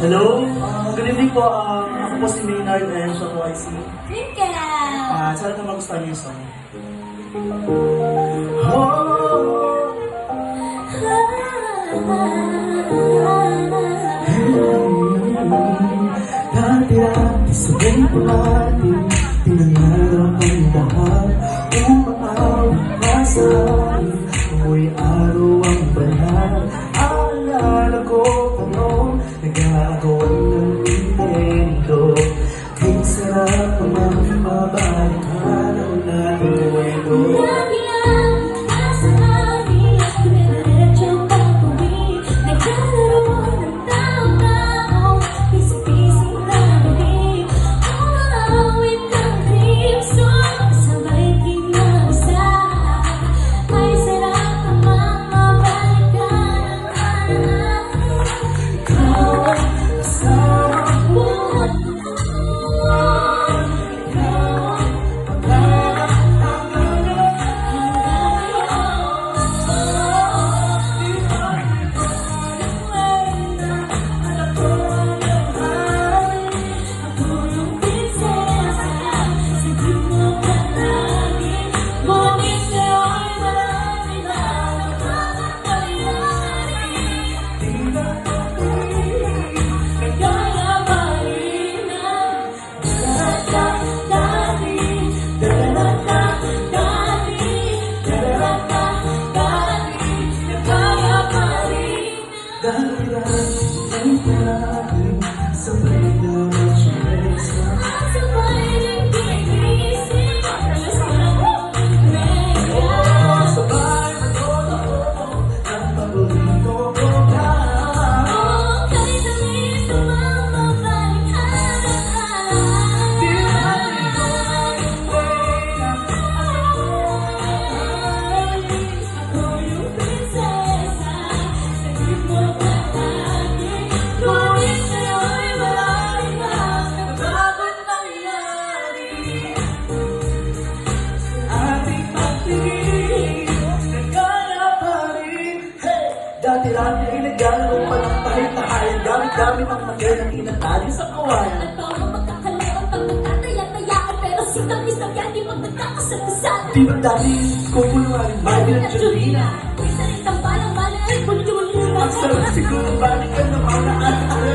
Hello, good evening po. Ako po si Maynard and siya po ay si Twinkle! sana na magustuhan niyo yung song. Oh, dati-dati sabay pumati, pinangarap ang lahat, umaaw ka sa akin, amoy araw ang banal. Alala ko kung nag-aagawan ng Nintendo, di sarap naman mabalikan ang nating kwento. Lagi lang nasa akin, dire-diretso pag-uwi, naglalaro ng tao-tao, pisi-pisi lang hindi, umawit ng ripso, sabay kinasa, ay sarap naman mabalikan ang Ikaw ang kasama ko, sabay na mag-surresa. Sabay magkotoo ang paborito ko ka. Di natin ating pagtingin, nagkaya pa rin. Hey! Dati-dati ay naglaro pa ng tahit-tahayan, gamit-gamit ang magay ng inatali sa kawayan. Di ba dati kukulungan, Marvin at Jolina? Ang sarap siguro balikan ng mga naalaan.